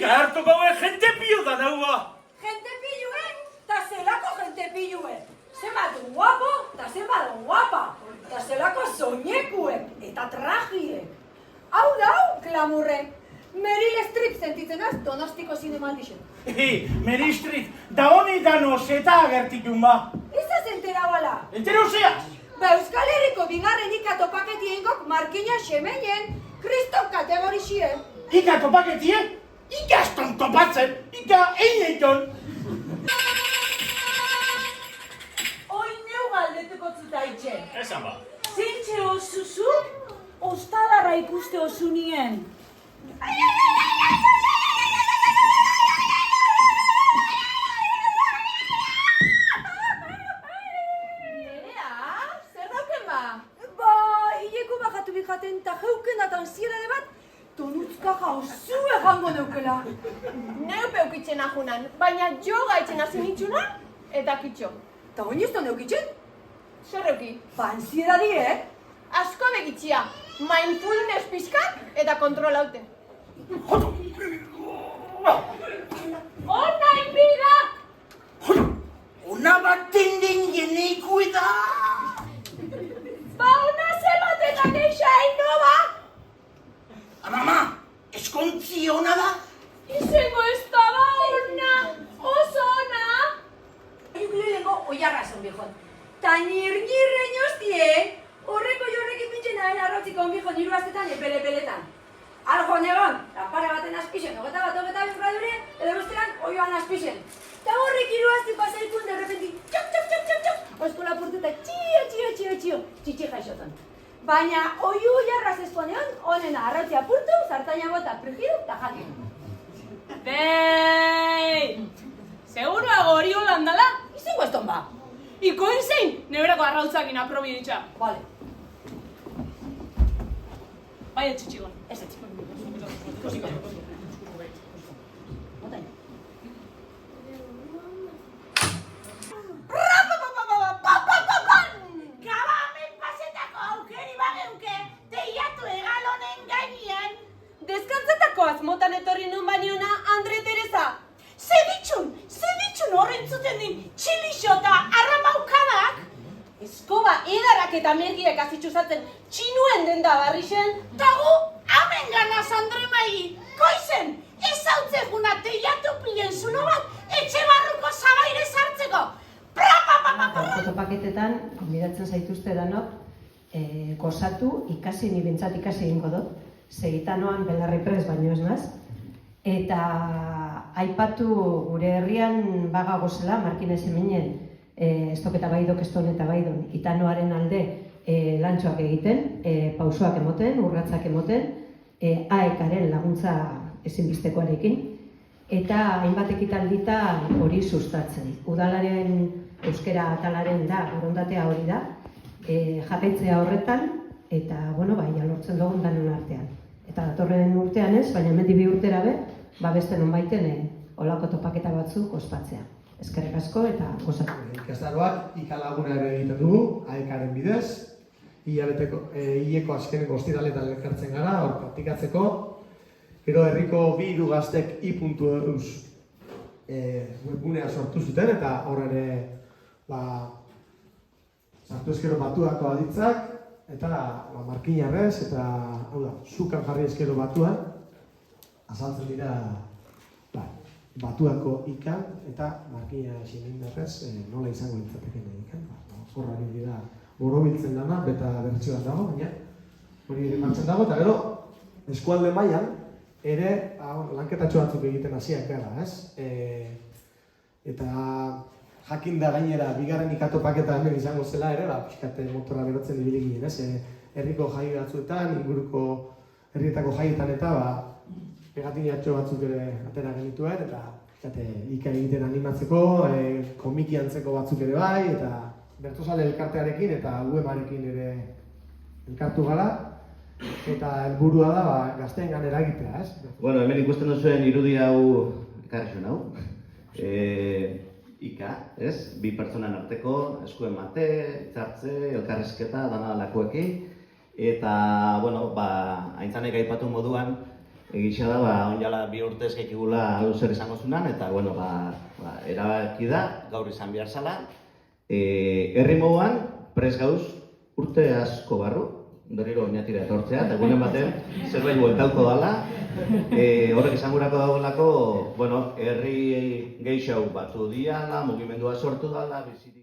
Nik hartuko jente pillo da daua. Jente pillue, ta zelako jente pillue. Zenbat guapo, ta zenbat guapa. Ta zelako soinekuek eta trajiek. Hau dau, klamurre. Meryl Streep sentitzen az Donostiko zinemaldixen. Meryl Streep, da honi dano zeta agertikun ba. Izaz entera bala. Entero zeaz? Ba Euskal Herriko bigarren ika topaketi eingok Markina Xemeinen, Kriston kategorixien. Ika topaketie? Ika aston topatzen, ika eineton. Oin neu galdetuko zutaitxe. Esan ba. Zintxe osuzu, ostalarra ikuste osunien. Nerea, zer dauken ba? Ba, hileko bajatu bijaten ta jeuken atan zierade bat, tonutzka jauzu egango neukela. Neu peukitzen ajunan, baina jo gaitzen hasi nitxuna eta kitxo. Ta honi ez da neukitzen? Zer euki? Ba, ansiedadi, Asko begitxia, mindfulness pixkat eta kontrolaute. Ona inbida! Una bat tindin ikuida! Ba ona zematetan eixa eino ba! Mama, eskontzi hona da? Izango ez da ba ona, oso ona! Lehenko oiarra zon bijon. Ta nir-nirrein hostien, horreko jorrek ipintzen nahen arrotziko onbijon hiru astetan epele-peletan. Aljo negon, pare baten azpixen, hogeta gradure, edo besteran oioan azpixen. Ta horrek hiru aste pasaikun derrepenti, txok, oskola purtuta txio, txitsi jaixotan. Baina oiu jarraz eskonean, honena arrotzia purtu, zartaina bota prigidu eta jakin. Beiii! Seguro agori holan dala? Izango eston ba. Ikoin zein, neberako arrautzakin aprobi ditxa. Vale, Bai etxitxigon. ez etxiko. Otain. Gabamen pasetako aukeri bageuke, teiatu egal honen gainean. Deskantzatako azmotan etorri nun baniona, Andre Teresa. Zeditxun horren zuten din txilixota arramaukadak. Eskoba edarrak eta mergiak azitxusatzen txinuen denda barrixen. Tagu, hamen ganaz Andre Mai, koizen, ez hautze guna teiatu pilen zuno bat, etxe barruko zabaire sartzeko. Gaurko topaketetan, konbidatzen zaituzte danok, gozatu, ikasi, ni bintzat ikasi egingo dut, segitanoan belarri prest baino ez naz, eta aipatu gure herrian baga gozela, Markinez Eminen, estoketa baidok eston eta baidon, itanoaren alde lantxoak egiten, pausoak emoten, urratzak emoten, AEK-aren laguntza ezinbistekoarekin, eta hainbat ekitaldita hori sustatzen. Udalaren euskera atalaren da, borondatea hori da, jarraitzea horretan, eta, bueno, bai, lortzen dugun danon artean. Eta datorren urtean ez, baina hemendik 2 urtera be, beste nonbaiten olako topaketa batzuk ospatzea. Eskerrik asko eta gozatu. Ikastaroak ikalaguna ere egiten dugu, AEK-aren bidez, hileko azkeneko ostiraletan elkartzen gara, hor praktikatzeko. Gero herriko 2 hiru gaztek i.eus webgunea sortu zuten, eta hor ere sartu ezkero batuako aditzak, eta markinarrez, eta hau da, zukan jarri ezkero batuan, azaltzen dira batuako ikan eta markina ximendarrez nola izango litzateken ikan. Horrari dira borobiltzen dana, beta bertsioan dago, baina hori ere martzen dago, eta gero eskualde mailan ere lanketatxo batzuk egiten hasiak gara, ez? Eta jakinda gainera bigarren ikatopaketa hemen izango zela ere, pixkate motora berotzen ibili ginen, ez? Herriko jai batzuetan, inguruko herrietako jaietan eta pegatinatxo batzuk ere atera genituen, eta ika egiten animatzeko, komiki antzeko batzuk ere bai, eta Bertozale elkartearekin eta UEMarekin ere elkartu gara, eta helburua da gazteengan eragitea, ez? Bueno, hemen ikusten duzuen irudi hau ekarri zuen hau. Ika, ez? 2 pertsonan arteko, esku emate, hitzartze, elkarrizketa, dana lakuekin. Eta, bueno, aintzanek aipatu moduan, Egitxa da, onjala 2 urtez gekigula hau zer izango zunan, eta, bueno, erabaki da, gaur izan behar zala. Herri moduan, prest gauz, urte asko barru, berriro oinatira etortzea, eta egunen baten zerbait bueltauko dala. Horrek izan gurako dagoelako, bueno, herri gehiago batu diala, mugimendua sortu dala, bizirik.